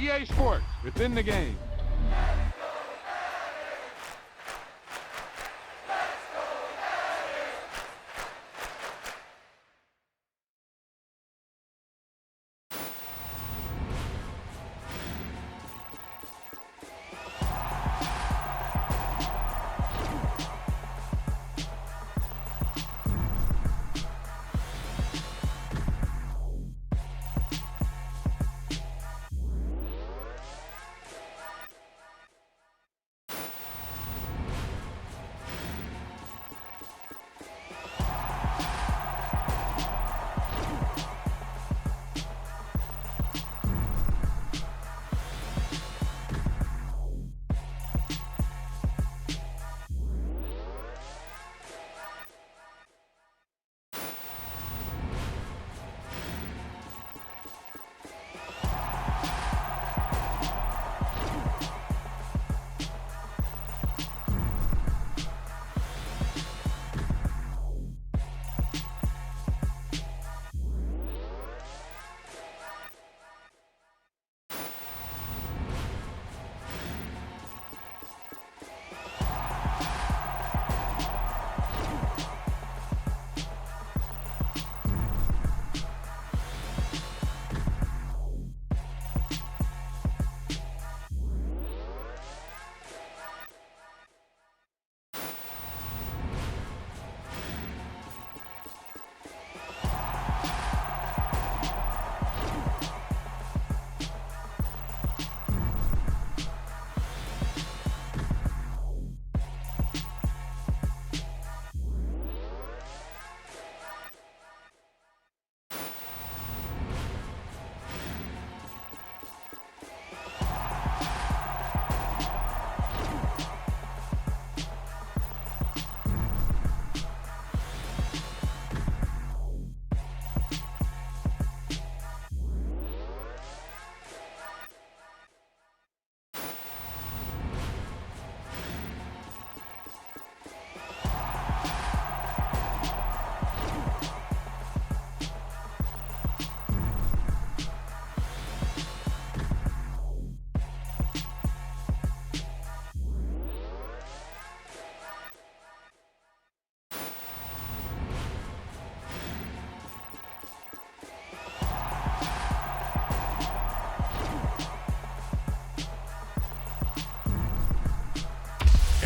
EA Sports. It's in the game.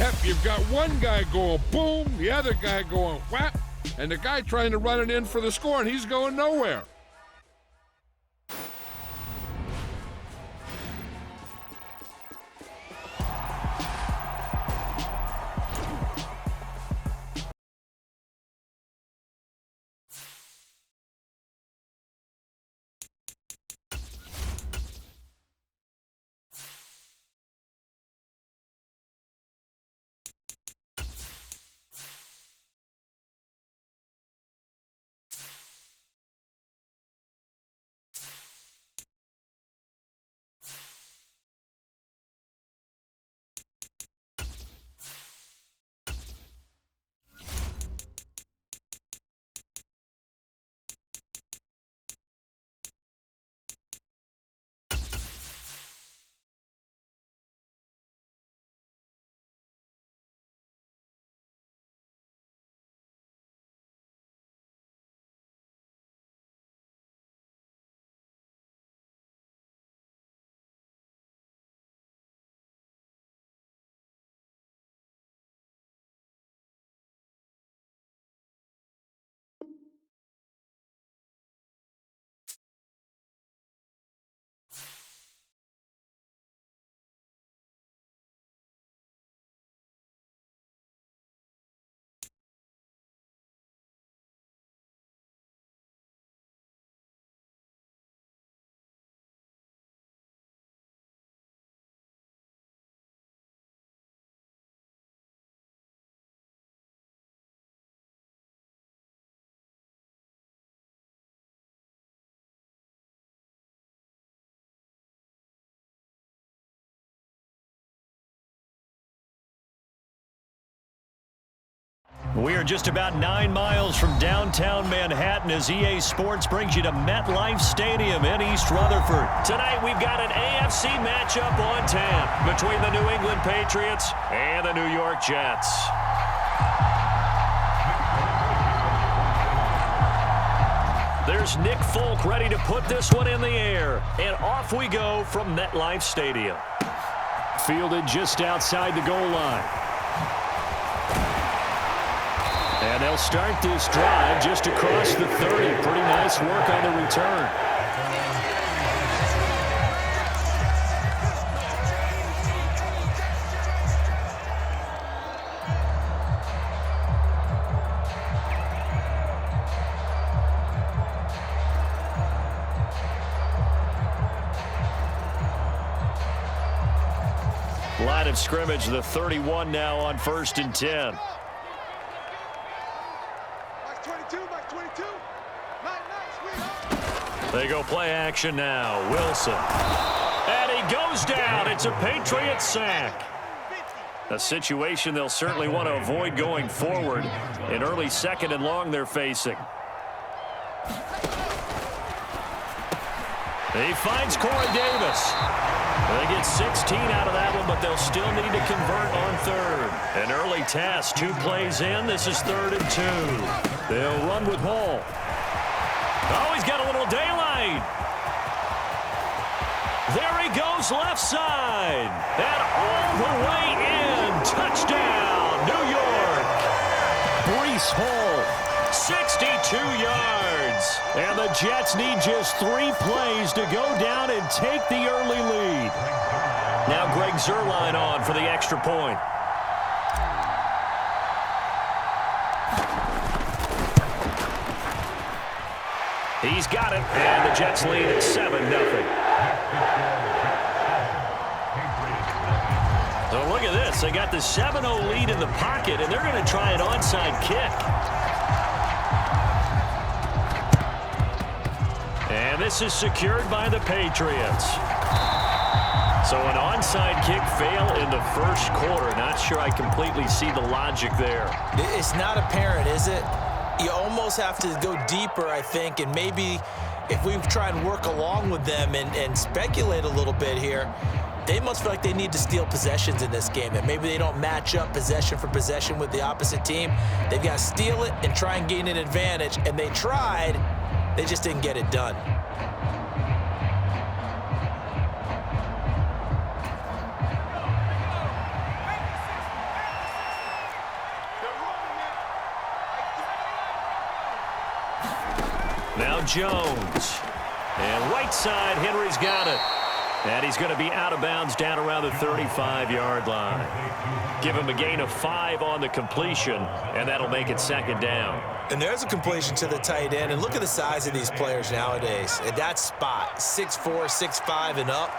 Yep, you've got one guy going boom, the other guy going whap, and the guy trying to run it in for the score, and he's going nowhere. We are just about 9 miles from downtown Manhattan as EA Sports brings you to MetLife Stadium in East Rutherford. Tonight we've got an AFC matchup on tap between the New England Patriots and the New York Jets. There's Nick Folk ready to put this one in the air. And off we go from MetLife Stadium. Fielded just outside the goal line. And they'll start this drive just across the 30. Pretty nice work on the return. Line of scrimmage, the 31 now on 1st and 10. They go play action now. Wilson. And he goes down. It's a Patriot sack. A situation they'll certainly want to avoid going forward. An early 2nd and long they're facing. He finds Corey Davis. They get 16 out of that one, but they'll still need to convert on 3rd. An early test. 2 plays in. This is 3rd and 2. They'll run with Hall. Oh, he's got a little daylight. There he goes left side. And all the way in. Touchdown, New York. Breece Hall, 62 yards. And the Jets need just 3 plays to go down and take the early lead. Now Greg Zuerlein on for the extra point. He's got it, and the Jets lead at 7-0. So look at this. They got the 7-0 lead in the pocket, and they're going to try an onside kick. And this is secured by the Patriots. So an onside kick fail in the 1st quarter. Not sure I completely see the logic there. It's not apparent, is it? You almost have to go deeper, I think, and maybe if we try and work along with them and speculate a little bit here, they must feel like they need to steal possessions in this game, and maybe they don't match up possession for possession with the opposite team. They've got to steal it and try and gain an advantage, and they tried. They just didn't get it done. Now Jones. And right side, Henry's got it. And he's going to be out of bounds down around the 35-yard line. Give him a gain of 5 on the completion, and that'll make it 2nd down. And there's a completion to the tight end. And look at the size of these players nowadays. At that spot, 6'4", 6'5", and up.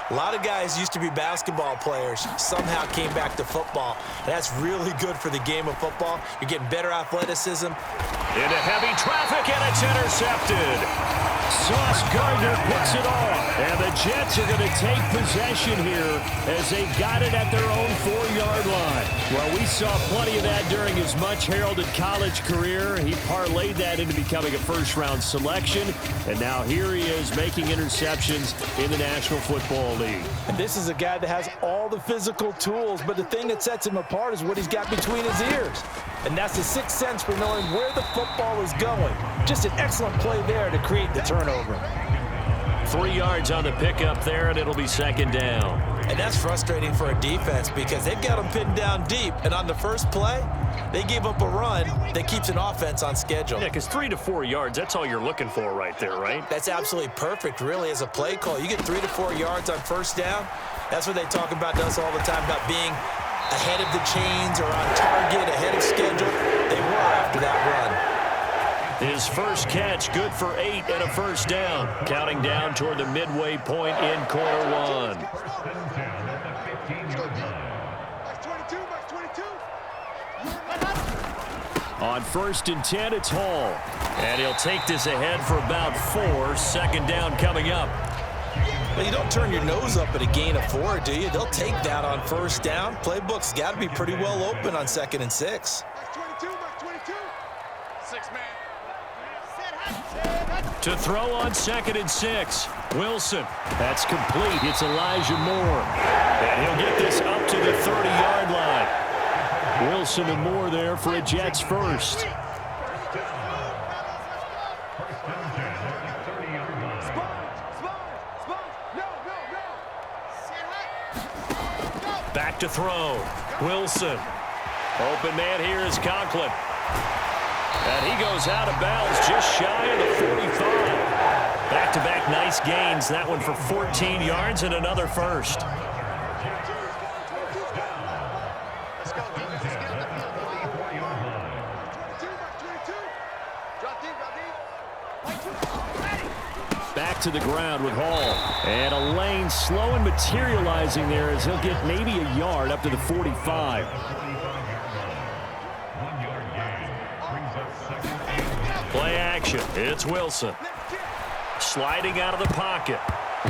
A lot of guys used to be basketball players, somehow came back to football. That's really good for the game of football. You're getting better athleticism. Into heavy traffic, and it's intercepted. Sauce Gardner picks it off. And the Jets are going to take possession here as they got it at their own 4-yard line. Well, we saw plenty of that during his much-heralded college career. He parlayed that into becoming a first-round selection. And now here he is making interceptions in the National Football League. And this is a guy that has all the physical tools, but the thing that sets him apart is what he's got between his ears. And that's the sixth sense for knowing where the football is going. Just an excellent play there to create the turnover. 3 yards on the pickup there, and it'll be 2nd down. And that's frustrating for a defense because they've got them pinned down deep. And on the first play, they gave up a run that keeps an offense on schedule. Yeah, because 3 to 4 yards, that's all you're looking for right there, right? That's absolutely perfect, really, as a play call. You get 3 to 4 yards on 1st down. That's what they talk about to us all the time, about being ahead of the chains or on target, ahead of schedule. They were after that run. His first catch, good for 8 and a 1st down. Counting down toward the midway point in quarter 1. On 1st and 10, it's Hall. And he'll take this ahead for about 4. 2nd down coming up. Well, you don't turn your nose up at a gain of 4, do you? They'll take that on 1st down. Playbook's got to be pretty well open on 2nd and 6. To throw on 2nd and 6. Wilson. That's complete. It's Elijah Moore. And he'll get this up to the 30-yard line. Wilson and Moore there for a Jets first. Back to throw. Wilson. Open man here is Conklin. And he goes out of bounds just shy of the 45. Back-to-back nice gains. That one for 14 yards and another first. Back to the ground with Hall. And a lane slow and materializing there as he'll get maybe a yard up to the 45. Play action. It's Wilson. Sliding out of the pocket.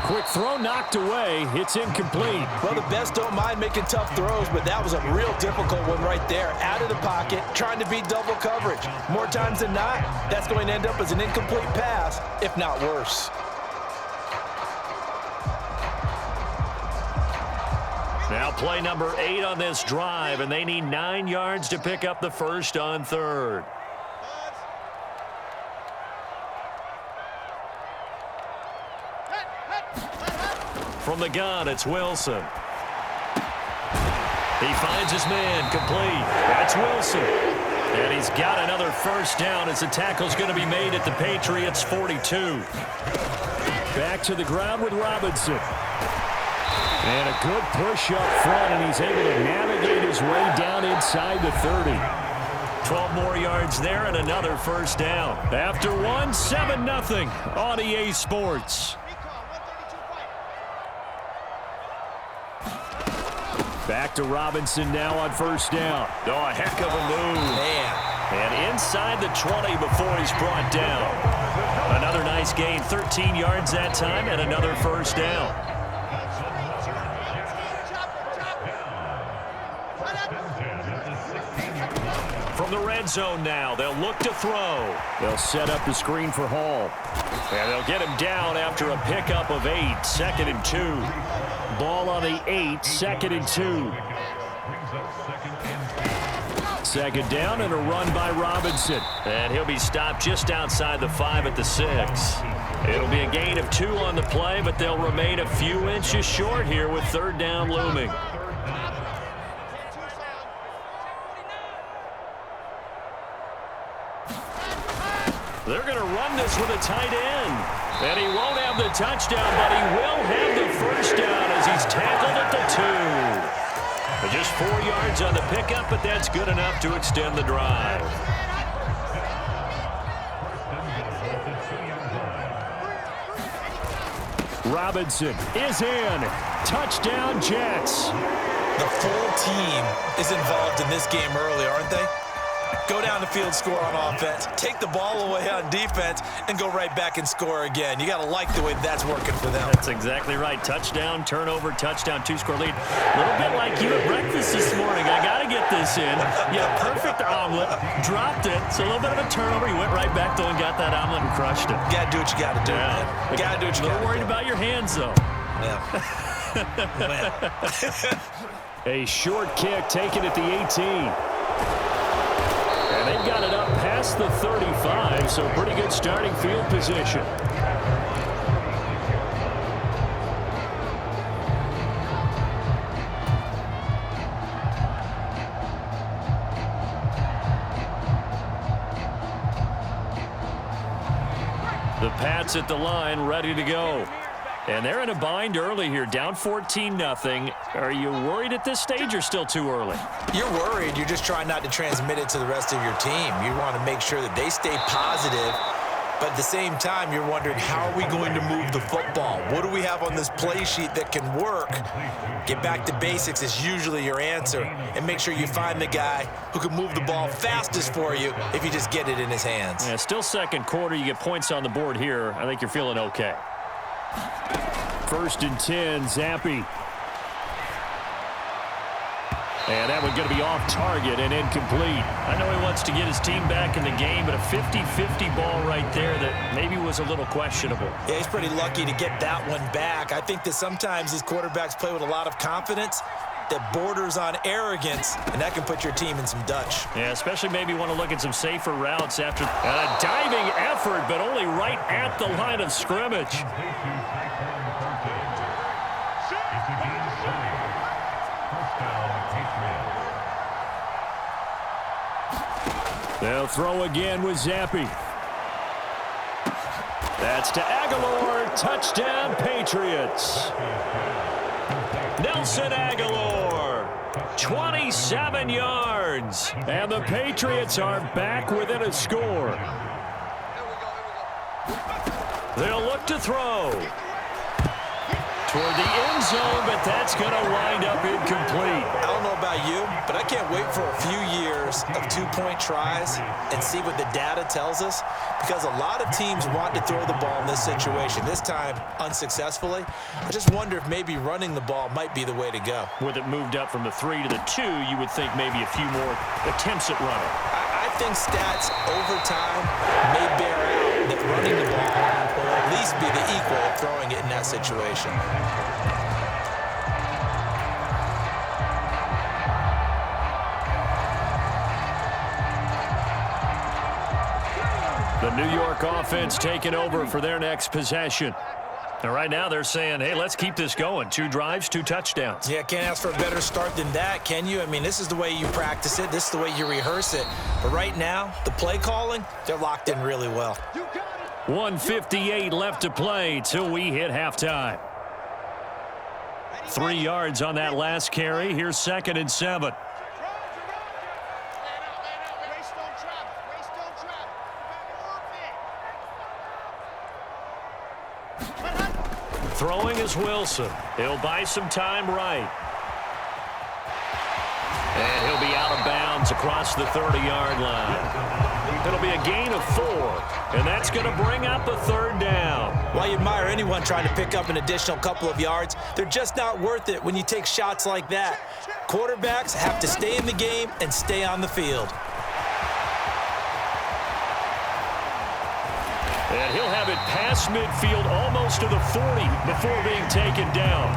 Quick throw knocked away. It's incomplete. Well, the best don't mind making tough throws, but that was a real difficult one right there. Out of the pocket, trying to beat double coverage. More times than not, that's going to end up as an incomplete pass, if not worse. Now play number 8 on this drive, and they need 9 yards to pick up the first on 3rd. From the gun, it's Wilson. He finds his man, complete. That's Wilson. And he's got another first down as the tackle's going to be made at the Patriots' 42. Back to the ground with Robinson. And a good push up front, and he's able to navigate his way down inside the 30. 12 more yards there and another first down. After one, 7-0 on EA Sports. Back to Robinson now on first down. Oh, a heck of a move. Man. And inside the 20 before he's brought down. Another nice gain, 13 yards that time, and another first down. From the red zone now, they'll look to throw. They'll set up the screen for Hall. And they'll get him down after a pickup of 8, 2nd and 2. Ball on the 8, 2nd and 2. Second down and a run by Robinson. And he'll be stopped just outside the 5 at the 6. It'll be a gain of 2 on the play, but they'll remain a few inches short here with 3rd down looming. They're going to run this with a tight end. And he won't have the touchdown, but he will have the first down as he's tackled at the 2. Just 4 yards on the pickup, but that's good enough to extend the drive. Robinson is in. Touchdown, Jets. The full team is involved in this game early, aren't they? Go down the field, score on offense, take the ball away on defense, and go right back and score again. You got to like the way that's working for them. That's exactly right. Touchdown, turnover, touchdown, 2-score lead. A little bit like you at breakfast this morning. I got to get this in. You had a perfect omelet, dropped it, so a little bit of a turnover. You went right back, though, and got that omelet and crushed it. Got to do what you got to do, man. Got to do what you got to do. A little worried about your hands, though. Yeah. A short kick taken at the 18. And they've got it up past the 35, so pretty good starting field position. The Pats at the line, ready to go. And they're in a bind early here, down 14-0. Are you worried at this stage or still too early? You're worried. You're just trying not to transmit it to the rest of your team. You want to make sure that they stay positive, but at the same time, you're wondering, how are we going to move the football? What do we have on this play sheet that can work? Get back to basics is usually your answer, and make sure you find the guy who can move the ball fastest for you if you just get it in his hands. Yeah, still second quarter. You get points on the board here. I think you're feeling okay. 1st and 10, Zappi. And that one going to be off target and incomplete. I know he wants to get his team back in the game, but a 50-50 ball right there that maybe was a little questionable. Yeah, he's pretty lucky to get that one back. I think that sometimes these quarterbacks play with a lot of confidence that borders on arrogance, and that can put your team in some Dutch. Yeah, especially maybe want to look at some safer routes after a diving effort, but only right at the line of scrimmage. They'll throw again with Zappi. That's to Aguilar. Touchdown, Patriots. Nelson Aguilar, 27 yards. And the Patriots are back within a score. They'll look to throw toward the end zone, but that's going to wind up incomplete. I don't know about you, but I can't wait for a few years of two-point tries and see what the data tells us, because a lot of teams want to throw the ball in this situation, this time unsuccessfully. I just wonder if maybe running the ball might be the way to go. With it moved up from the 3 to the 2, you would think maybe a few more attempts at running. I think stats over time may bear out that running the ball will at least be the equal of throwing it in that situation. The New York offense taking over for their next possession. And right now they're saying, hey, let's keep this going. 2 drives, 2 touchdowns. Yeah, can't ask for a better start than that, can you? I mean, this is the way you practice it. This is the way you rehearse it. But right now, the play calling, they're locked in really well. 1:58 left to play till we hit halftime. 3 yards on that last carry. Here's 2nd and 7. Throwing is Wilson. He'll buy some time right. And he'll be out of bounds across the 30-yard line. It'll be a gain of 4, and that's going to bring up a 3rd down. While you admire anyone trying to pick up an additional couple of yards, they're just not worth it when you take shots like that. Quarterbacks have to stay in the game and stay on the field. And he'll have it past midfield almost to the 40 before being taken down.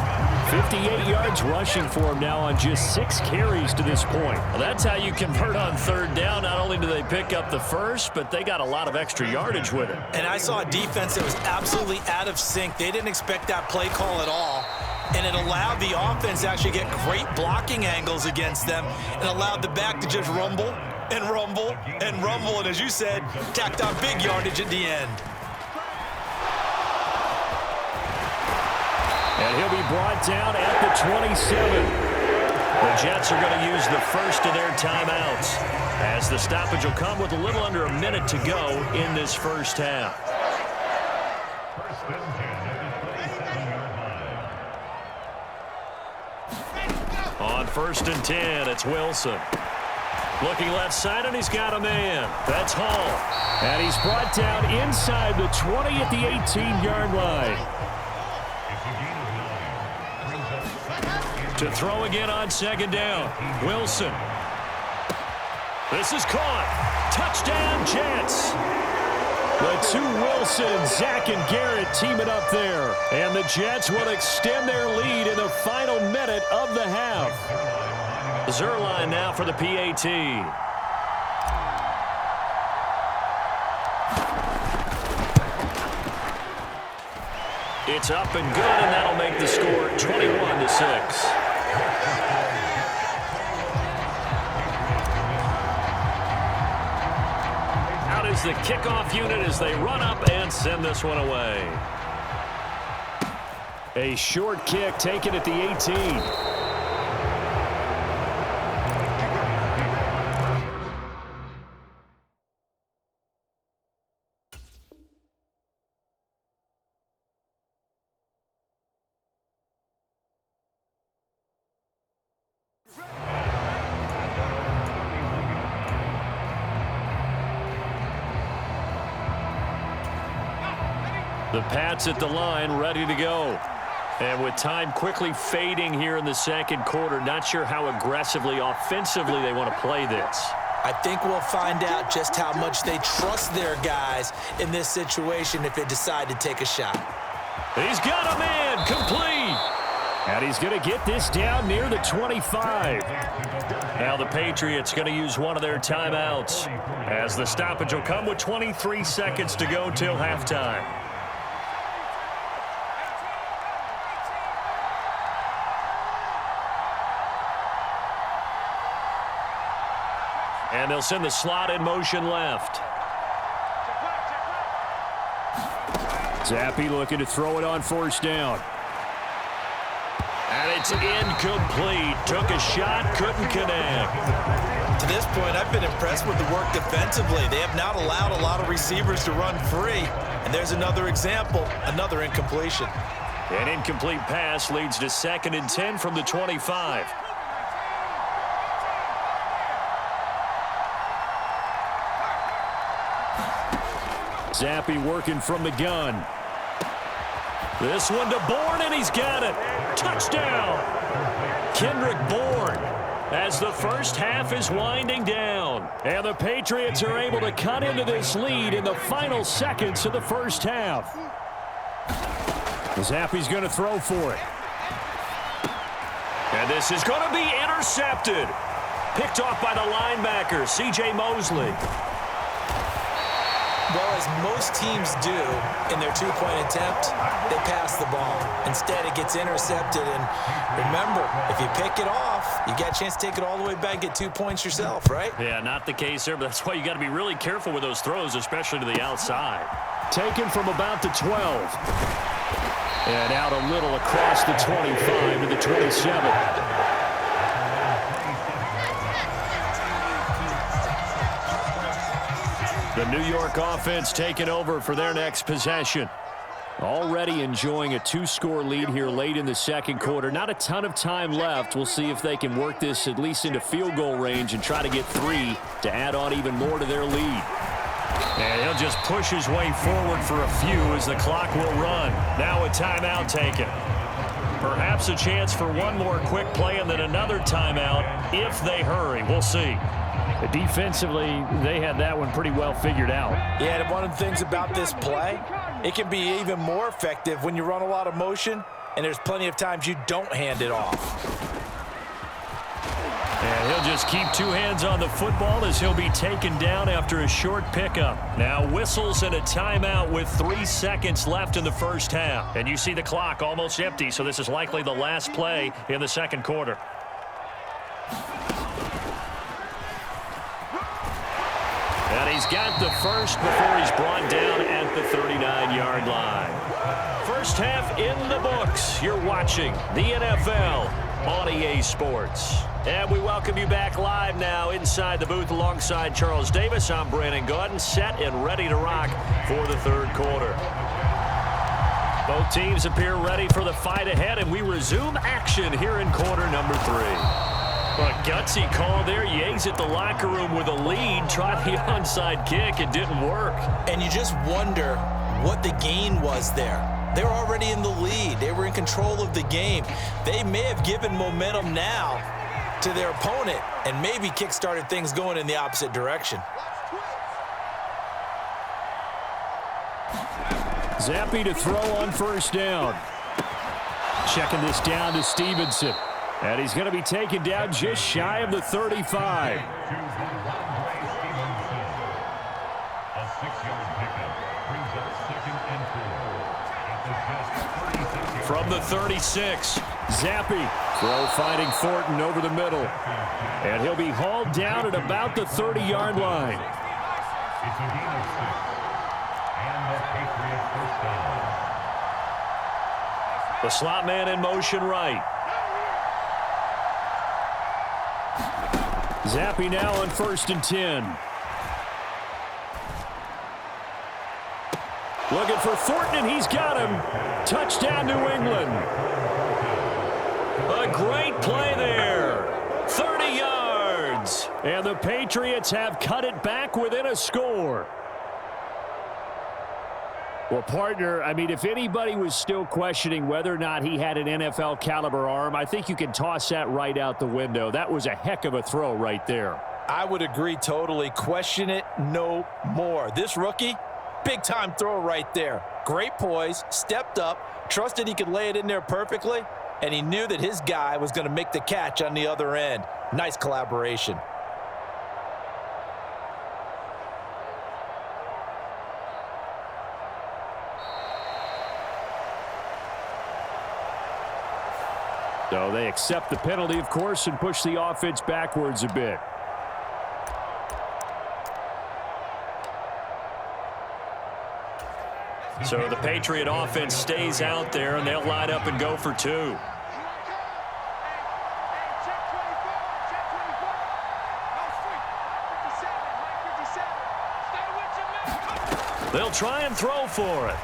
58 yards rushing for him now on just 6 carries to this point. Well, that's how you convert on 3rd down. Not only do they pick up the first, but they got a lot of extra yardage with it. And I saw a defense that was absolutely out of sync. They didn't expect that play call at all. And it allowed the offense to actually get great blocking angles against them and allowed the back to just rumble and rumble and rumble. And as you said, tacked on big yardage at the end. And he'll be brought down at the 27. The Jets are going to use the first of their timeouts, as the stoppage will come with a little under a minute to go in this first half. On 1st and 10, it's Wilson. Looking left side, and he's got a man. That's Hall. And he's brought down inside the 20 at the 18-yard line. To throw again on 2nd down. Wilson. This is caught. Touchdown, Jets. The 2 Wilsons, Zach and Garrett, teaming up there. And the Jets will extend their lead in the final minute of the half. Zerline now for the PAT. It's up and good, and that'll make the score 21-6. Out is the kickoff unit as they run up and send this one away. A short kick taken at the 18. The Pats at the line, ready to go. And with time quickly fading here in the second quarter, not sure how aggressively, offensively they want to play this. I think we'll find out just how much they trust their guys in this situation if they decide to take a shot. He's got a man, complete. And he's going to get this down near the 25. Now the Patriots going to use one of their timeouts as the stoppage will come with 23 seconds to go till halftime. And they'll send the slot in motion left. Zappi looking to throw it on first down. And it's incomplete. Took a shot, couldn't connect. To this point, I've been impressed with the work defensively. They have not allowed a lot of receivers to run free. And there's another example, another incompletion. An incomplete pass leads to 2nd and 10 from the 25. Zappi working from the gun. This one to Bourne, and he's got it. Touchdown. Kendrick Bourne as the first half is winding down. And the Patriots are able to cut into this lead in the final seconds of the first half. Zappi's going to throw for it. And this is going to be intercepted. Picked off by the linebacker, C.J. Mosley. Well, as most teams do in their two-point attempt, they pass the ball. Instead, it gets intercepted. And remember, if you pick it off, you got a chance to take it all the way back, get 2 points yourself, right? Yeah, not the case there, but that's why you got to be really careful with those throws, especially to the outside. Taken from about the 12. And out a little across the 25 to the 27. The New York offense taking over for their next possession. Already enjoying a 2-score lead here late in the second quarter. Not a ton of time left. We'll see if they can work this at least into field goal range and try to get 3 to add on even more to their lead. And he'll just push his way forward for a few as the clock will run. Now a timeout taken. Perhaps a chance for one more quick play and then another timeout if they hurry. We'll see. Defensively, they had that one pretty well figured out. Yeah, and one of the things about this play, it can be even more effective when you run a lot of motion, and there's plenty of times you don't hand it off. And he'll just keep 2 hands on the football as he'll be taken down after a short pickup. Now whistles and a timeout with 3 seconds left in the first half. And you see the clock almost empty, so this is likely the last play in the second quarter. And he's got the first before he's brought down at the 39-yard line. First half in the books. You're watching the NFL on EA Sports. And we welcome you back live now inside the booth alongside Charles Davis. I'm Brandon Gaudin, set and ready to rock for the third quarter. Both teams appear ready for the fight ahead, and we resume action here in quarter number 3. A gutsy call there. You exit the locker room with a lead. Tried the onside kick. It didn't work. And you just wonder what the gain was there. They were already in the lead. They were in control of the game. They may have given momentum now to their opponent and maybe kick-started things going in the opposite direction. Zappi to throw on first down. Checking this down to Stevenson. And he's going to be taken down just shy of the 35. From the 36, Zappi. Throw finding Thornton over the middle. And he'll be hauled down at about the 30-yard line. The slot man in motion right. Zappi now on 1st and 10. Looking for Thornton, and he's got him. Touchdown, New England. A great play there. 30 yards. And the Patriots have cut it back within a score. Well, partner, I mean, if anybody was still questioning whether or not he had an NFL caliber arm, I think you can toss that right out the window. That was a heck of a throw right there. I would agree totally. Question it no more. This rookie, big-time throw right there. Great poise, stepped up, trusted he could lay it in there perfectly, and he knew that his guy was going to make the catch on the other end. Nice collaboration. So they accept the penalty, of course, and push the offense backwards a bit. So the Patriot offense stays out there, and they'll line up and go for two. They'll try and throw for it.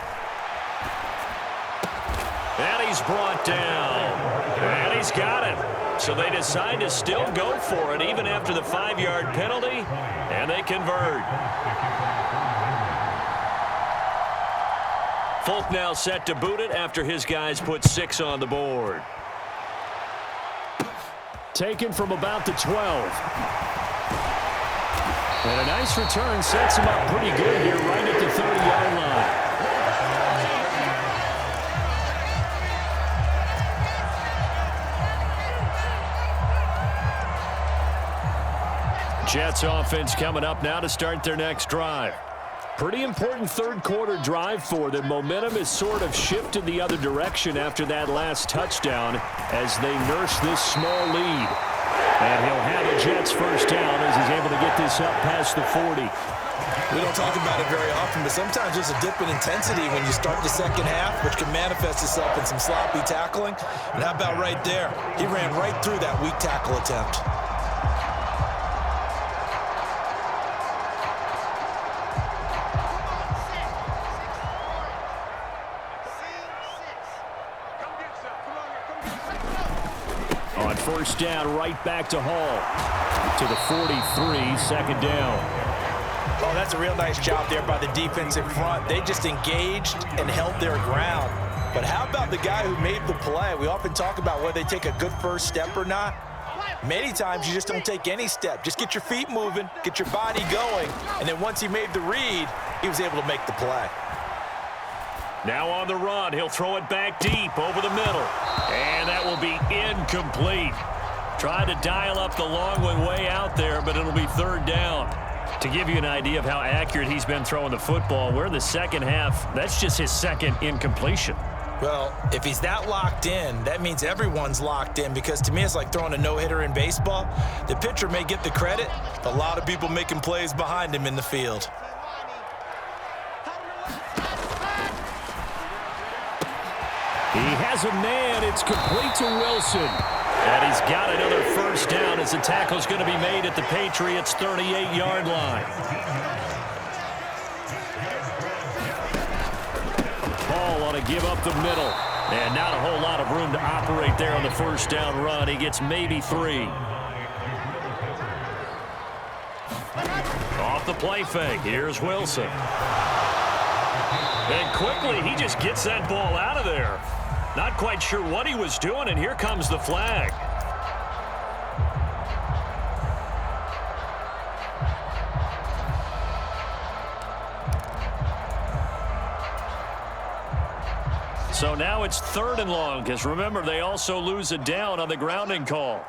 And he's brought down. And he's got it. So they decide to still go for it even after the 5-yard penalty, and they convert. Folk now set to boot it after his guys put 6 on the board. Taken from about the 12. And a nice return sets him up pretty good here right at the 30-yard line. Jets offense coming up now to start their next drive. Pretty important third-quarter drive for them. Momentum has sort of shifted the other direction after that last touchdown as they nurse this small lead. And he'll have a Jets first down as he's able to get this up past the 40. We don't talk about it very often, but sometimes there's a dip in intensity when you start the second half, which can manifest itself in some sloppy tackling. And how about right there? He ran right through that weak tackle attempt. First down, right back to Hall. To the 43, second down. Oh, that's a real nice job there by the defensive front. They just engaged and held their ground. But how about the guy who made the play? We often talk about whether they take a good first step or not. Many times you just don't take any step. Just get your feet moving, get your body going, and then once he made the read, he was able to make the play. Now on the run, he'll throw it back deep over the middle. And that will be incomplete. Trying to dial up the long one way out there, but it'll be third down. To give you an idea of how accurate he's been throwing the football, we're in the second half. That's just his second incompletion. Well, if he's that locked in, that means everyone's locked in, because to me it's like throwing a no-hitter in baseball. The pitcher may get the credit, but a lot of people making plays behind him in the field. He has a man. It's complete to Wilson. And he's got another first down as the tackle's going to be made at the Patriots' 38-yard line. Hall on a give up the middle. And not a whole lot of room to operate there on the first down run. He gets maybe 3. Off the play fake. Here's Wilson. And quickly, he just gets that ball out of there. Not quite sure what he was doing, and here comes the flag. So now it's 3rd and long, because remember, they also lose a down on the grounding call.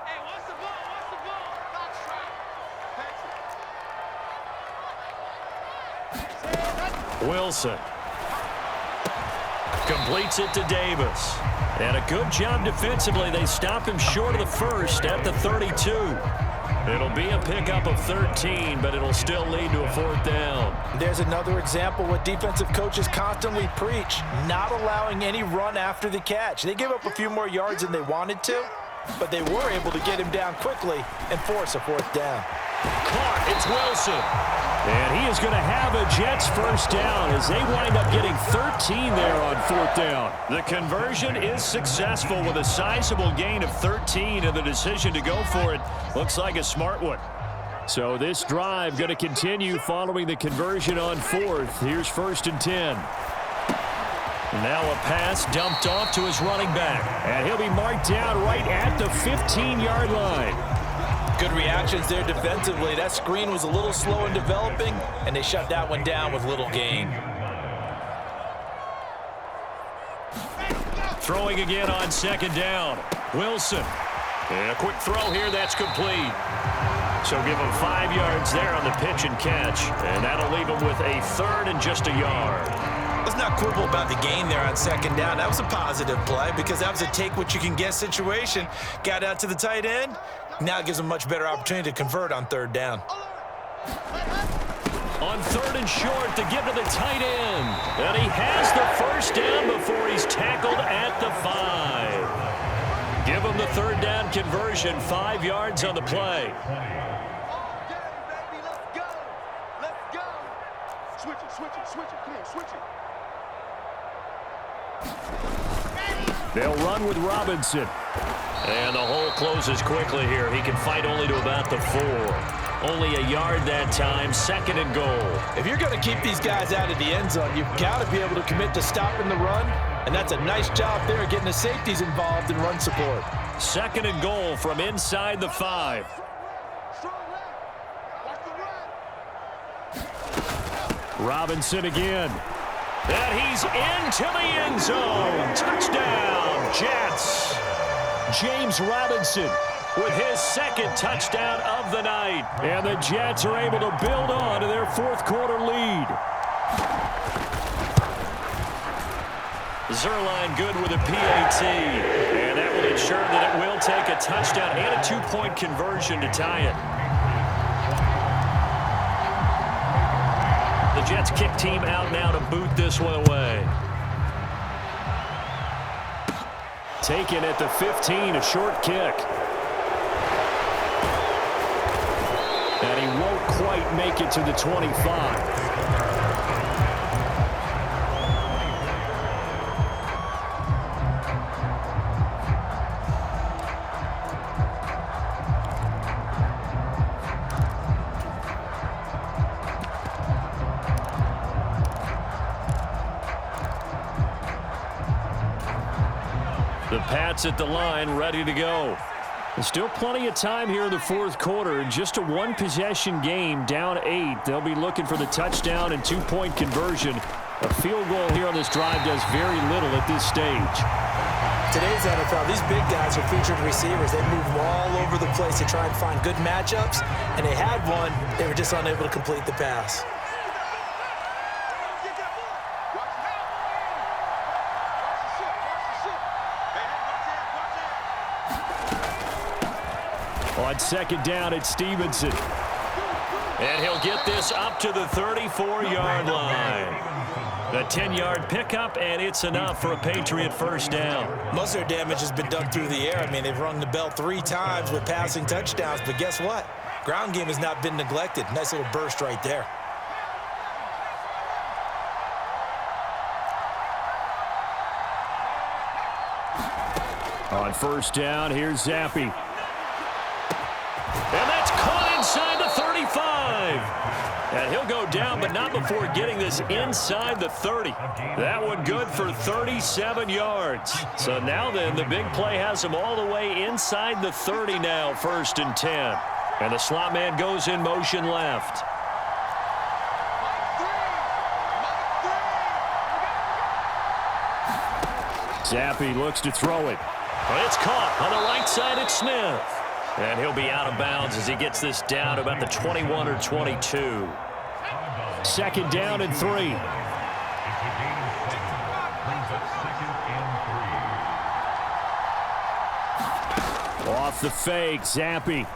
Wilson completes it to Davis. And a good job defensively. They stop him short of the first at the 32. It'll be a pickup of 13, but it'll still lead to a 4th down. There's another example what defensive coaches constantly preach, not allowing any run after the catch. They gave up a few more yards than they wanted to, but they were able to get him down quickly and force a 4th down. Caught. It's Wilson. And he is going to have a Jets first down as they wind up getting 13 there on 4th down. The conversion is successful with a sizable gain of 13, and the decision to go for it looks like a smart one. So this drive going to continue following the conversion on 4th. Here's 1st and 10. Now a pass dumped off to his running back. And he'll be marked down right at the 15-yard line. Good reactions there defensively. That screen was a little slow in developing, and they shut that one down with little gain. Throwing again on second down. Wilson. And a quick throw here, that's complete. So give him 5 yards there on the pitch and catch. And that'll leave him with a third and just a yard. Let's not quibble about the gain there on second down. That was a positive play because that was a take-what-you-can-get situation. Got out to the tight end. Now it gives him a much better opportunity to convert on third down. On third and short to give to the tight end. And he has the first down before he's tackled at the 5. Give him the third down conversion, 5 yards on the play. They'll run with Robinson. And the hole closes quickly here. He can fight only to about the 4. Only a yard that time, second and goal. If you're going to keep these guys out of the end zone, you've got to be able to commit to stopping the run, and that's a nice job there getting the safeties involved in run support. Second and goal from inside the 5. Robinson again. And he's into the end zone. Touchdown, Jets. James Robinson with his second touchdown of the night. And the Jets are able to build on to their fourth quarter lead. Zerline good with a PAT. And that will ensure that it will take a touchdown and a 2-point conversion to tie it. The Jets kick team out now to boot this one away. Taken at the 15, a short kick. And he won't quite make it to the 25. The Pats at the line, ready to go. There's still plenty of time here in the fourth quarter. Just a one-possession game, down 8. They'll be looking for the touchdown and 2-point conversion. A field goal here on this drive does very little at this stage. Today's NFL, these big guys are featured receivers. They move all over the place to try and find good matchups, and they had one. They were just unable to complete the pass. On second down, it's Stevenson. And he'll get this up to the 34-yard line. A 10-yard pickup, and it's enough for a Patriot first down. Most of their damage has been done through the air. I mean, they've rung the bell 3 times with passing touchdowns, but guess what? Ground game has not been neglected. Nice little burst right there. On first down, here's Zappi. And that's caught inside the 35. And he'll go down, but not before getting this inside the 30. That one good for 37 yards. So now then, the big play has him all the way inside the 30 now, first and 10. And the slot man goes in motion left. Zappi looks to throw it. But it's caught on the right side. It's Smith. And he'll be out of bounds as he gets this down about the 21 or 22. Second down and 3. Off the fake, Zappi.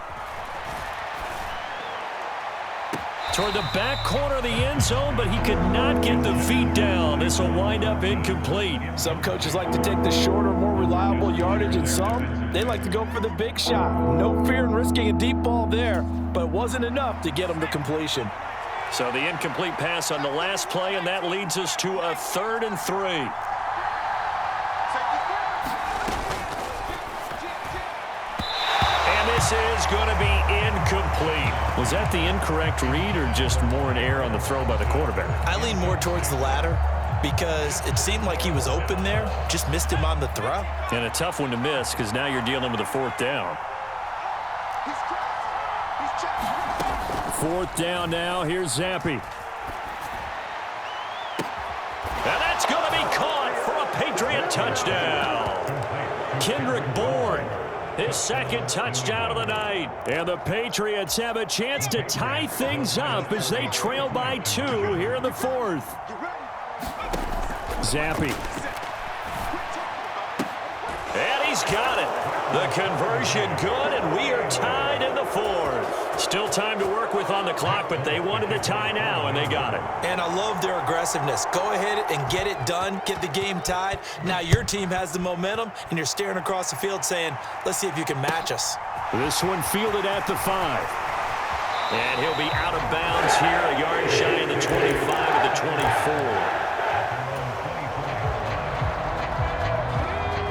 Toward the back corner of the end zone, but he could not get the feet down. This will wind up incomplete. Some coaches like to take the shorter, more reliable yardage, and some, they like to go for the big shot. No fear in risking a deep ball there, but it wasn't enough to get him to completion. So the incomplete pass on the last play, and that leads us to a 3rd and 3. This is going to be incomplete. Was that the incorrect read or just more an error on the throw by the quarterback? I lean more towards the latter. because it seemed like he was open there, just missed him on the throw. And a tough one to miss because now you're dealing with a fourth down. Fourth down now. Here's Zampi. And that's going to be caught for a Patriot touchdown. Kendrick Bourne, his second touchdown of the night. And the Patriots have a chance to tie things up as they trail by 2 here in the fourth. Zampi. And he's got it. The conversion good, and we are tied in the fourth. Still time to work with on the clock, but they wanted to tie now, and they got it. And I love their aggressiveness. Go ahead and get it done, get the game tied. Now your team has the momentum, and you're staring across the field saying, let's see if you can match us. This one fielded at the 5. And he'll be out of bounds here, a yard shy of the 25 of the 24.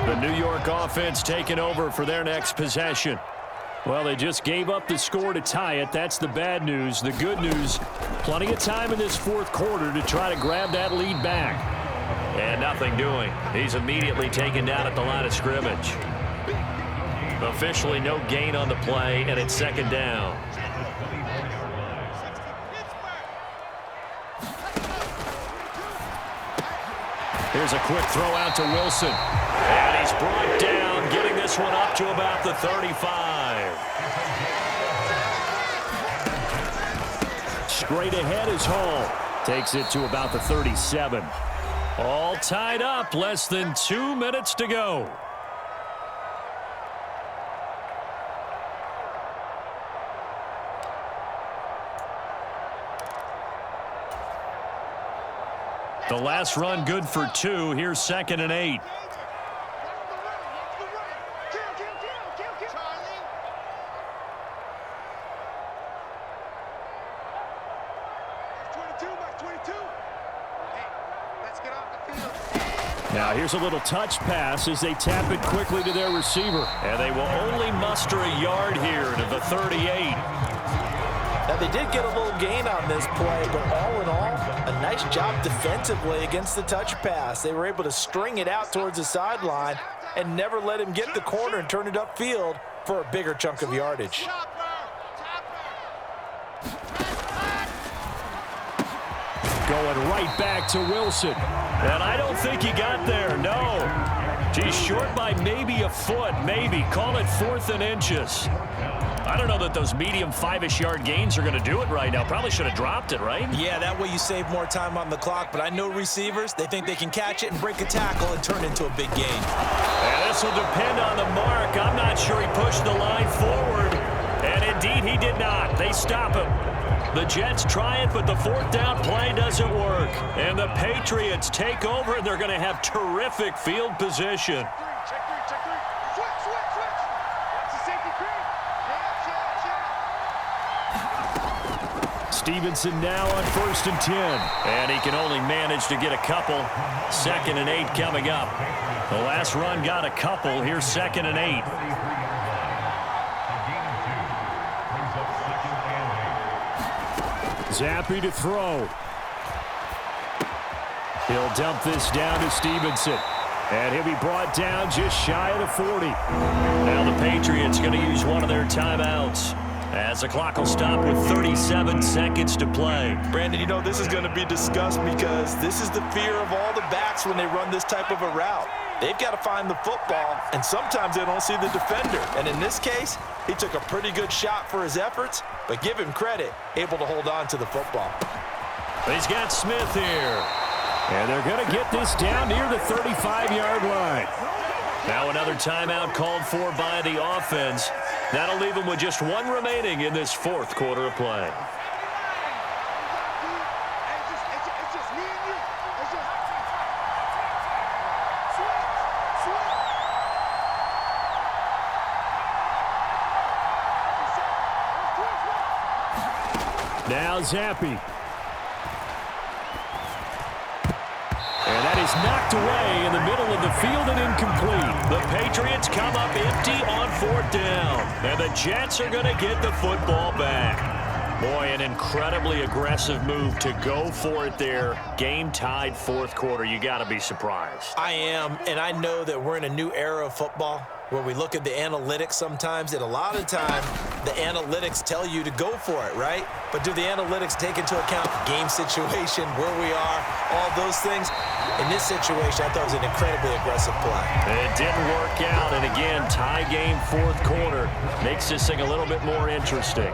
The New York offense taking over for their next possession. Well, they just gave up the score to tie it. That's the bad news. The good news, plenty of time in this fourth quarter to try to grab that lead back. And nothing doing. He's immediately taken down at the line of scrimmage. Officially no gain on the play, and it's second down. Here's a quick throw out to Wilson. And he's brought down, getting this one up to about the 35. Straight ahead is Hall. Takes it to about the 37. All tied up, less than 2 minutes to go. The last run good for 2. Here's 2nd and 8. Now here's a little touch pass as they tap it quickly to their receiver. And they will only muster a yard here to the 38. Now, they did get a little gain on this play, but all in all, a nice job defensively against the touch pass. They were able to string it out towards the sideline and never let him get the corner and turn it upfield for a bigger chunk of yardage. Going right back to Wilson. And I don't think he got there, no. He's short by maybe a foot, maybe. Call it 4th and inches. I don't know that those medium 5-ish yard gains are going to do it right now. Probably should have dropped it, right? Yeah, that way you save more time on the clock. But I know receivers, they think they can catch it and break a tackle and turn into a big gain. And this will depend on the mark. I'm not sure he pushed the line forward. And indeed, he did not. They stop him. The Jets try it, but the 4th down play doesn't work. And the Patriots take over, and they're going to have terrific field position. Stevenson now on 1st and 10. And he can only manage to get a couple. 2nd and 8 coming up. The last run got a couple. Here's 2nd and 8. Zampi to throw. He'll dump this down to Stevenson. And he'll be brought down just shy of the 40. Now the Patriots going to use one of their timeouts, as the clock will stop with 37 seconds to play. Brandon, you know, this is going to be discussed because this is the fear of all the backs when they run this type of a route. They've got to find the football, and sometimes they don't see the defender. And in this case, he took a pretty good shot for his efforts, but give him credit, able to hold on to the football. He's got Smith here. And they're going to get this down near the 35-yard line. Now another timeout called for by the offense. That'll leave them with just one remaining in this 4th quarter of play. Now Zampi. And that is knocked away in the middle of the field and incomplete. The Patriots come up empty on 4th down. And the Jets are going to get the football back. Boy, an incredibly aggressive move to go for it there. Game tied fourth quarter. You got to be surprised. I am, and I know that we're in a new era of football where we look at the analytics sometimes, and a lot of time the analytics tell you to go for it, right? But do the analytics take into account game situation, where we are, all those things? In this situation, I thought it was an incredibly aggressive play. It didn't work out, and again, tie game fourth quarter makes this thing a little bit more interesting.